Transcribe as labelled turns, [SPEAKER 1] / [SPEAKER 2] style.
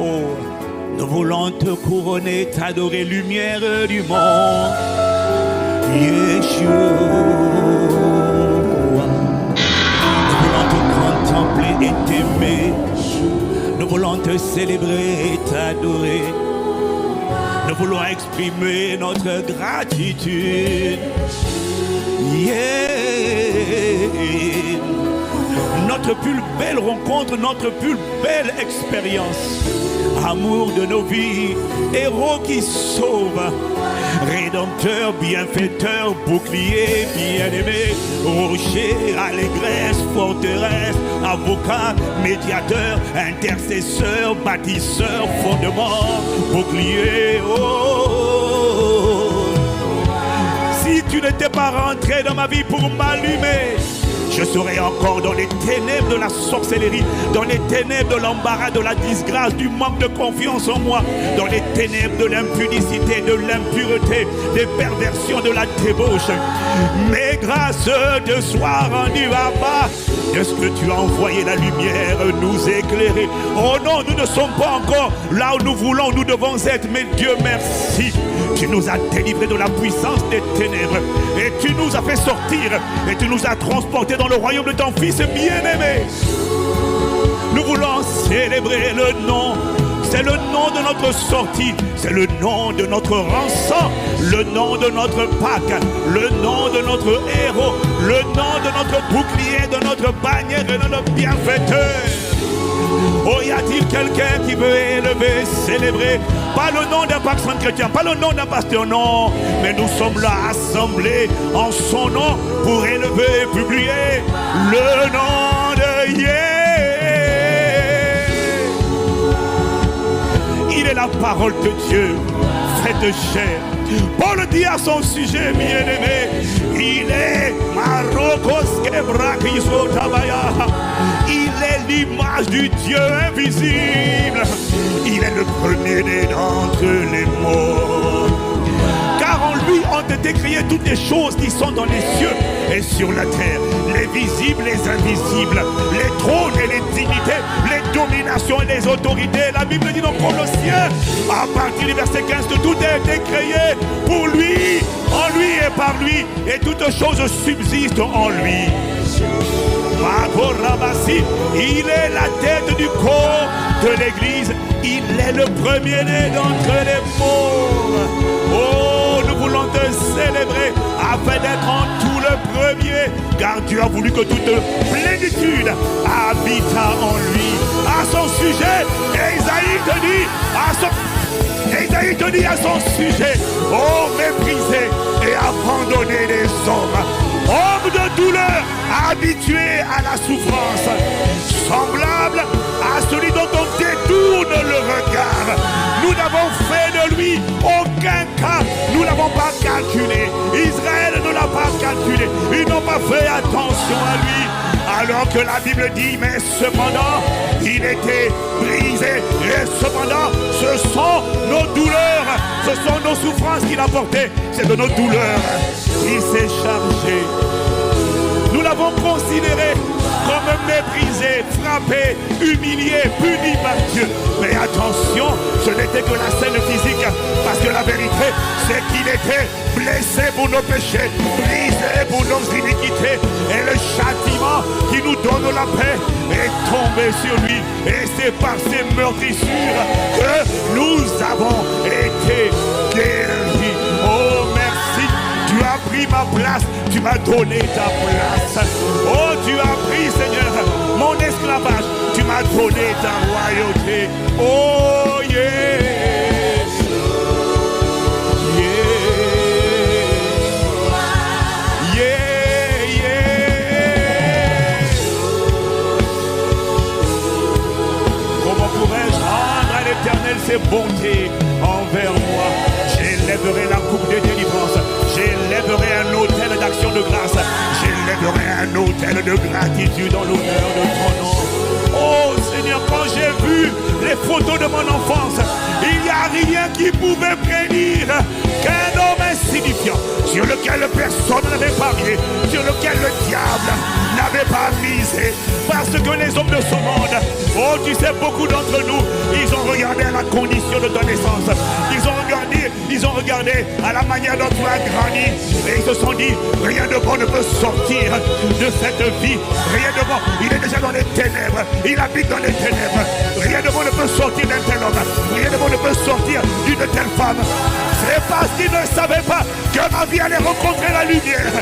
[SPEAKER 1] Oh, nous voulons te couronner, t'adorer, lumière du monde. Yeshua. Nous voulons te contempler et t'aimer. Nous voulons te célébrer et t'adorer. Nous voulons exprimer notre gratitude. Notre plus belle rencontre, notre plus belle expérience. Amour de nos vies, héros qui sauve, rédempteur, bienfaiteur, bouclier, bien-aimé, rocher, allégresse, forteresse, avocat, médiateur, intercesseur, bâtisseur, fondement, bouclier. Oh. Si tu n'étais pas rentré dans ma vie pour m'allumer, je serai encore dans les ténèbres de la sorcellerie, dans les ténèbres de l'embarras, de la disgrâce, du manque de confiance en moi, dans les ténèbres de l'impudicité, de l'impureté, des perversions, de la débauche. Mais grâce te soit rendue à bas, de ce que tu as envoyé la lumière nous éclairer. Oh non, nous ne sommes pas encore là où nous voulons, nous devons être, mais Dieu merci. Tu nous as délivrés de la puissance des ténèbres et tu nous as fait sortir et tu nous as transportés dans le royaume de ton Fils bien-aimé. Nous voulons célébrer le nom. C'est le nom de notre sortie, c'est le nom de notre rançon, le nom de notre Pâque, le nom de notre héros, le nom de notre bouclier, de notre bannière et de notre bienfaiteur. Oh, y a-t-il quelqu'un qui veut élever, célébrer, pas le nom d'un pacte chrétien, pas le nom d'un pasteur, non, mais nous sommes là assemblés en son nom pour élever et publier le nom de Yé. Il est la parole de Dieu, faite chair. Paul dit à son sujet, bien-aimé, il est il est l'image du Dieu invisible. Il est le premier-né d'entre les morts. Car en lui ont été créées toutes les choses qui sont dans les cieux et sur la terre, les visibles, les invisibles, les trônes et les dignités, les dominations et les autorités. La Bible dit dans Colossiens, à partir du verset 15, que tout a été créé pour lui, en lui et par lui, et toutes choses subsistent en lui. Il est la tête du corps de l'Église. Il est le premier-né d'entre les morts. Oh, nous voulons te célébrer afin d'être en tout le premier, car Dieu a voulu que toute plénitude habita en lui. À son sujet, Isaïe te dit à son sujet, oh, méprisé et abandonné des hommes, homme de douleur, habitué à la souffrance, semblable à celui dont on détourne le regard. Nous n'avons fait de lui aucun cas, nous n'avons pas calculé. Israël ne l'a pas calculé, ils n'ont pas fait attention à lui. Alors que la Bible dit, mais cependant, il était brisé. Et cependant, ce sont nos douleurs, ce sont nos souffrances qu'il a portées. C'est de nos douleurs qu'il s'est chargé. Nous l'avons considéré comme méprisé, frappé, humilié, puni par Dieu. Mais attention, ce n'était que la scène physique, parce que la vérité, c'est qu'il était blessé pour nos péchés, brisé pour nos iniquités, et le châtiment qui nous donne la paix est tombé sur lui, et c'est par ses meurtrissures que nous avons été guéris. Oh, merci, tu as pris ma place, tu m'as donné ta place. Oh, tu as pris, Seigneur, mon esclavage, tu m'as donné ta royauté. Oh, yeah. Ses bontés envers moi. J'élèverai la coupe de délivrance. J'élèverai un autel d'action de grâce. J'élèverai un autel de gratitude en l'honneur de ton nom. Oh Seigneur, quand j'ai vu les photos de mon enfance, il n'y a rien qui pouvait prédire qu'un homme insignifiant, sur lequel personne n'avait parié, sur lequel le diable n'avait pas misé. Parce que les hommes de ce monde, oh tu sais, beaucoup d'entre nous, ils ont regardé à la condition de ta naissance. Ils ont regardé à la manière dont tu as grandi. Et ils se sont dit, rien de bon ne peut sortir de cette vie. Rien de bon, il est déjà dans les ténèbres. Il habite dans les ténèbres. Rien de bon ne peut sortir d'un tel homme. Rien de bon ne peut sortir d'une telle femme. C'est parce qu'ils ne savaient pas que ma vie allait rencontrer la lumière.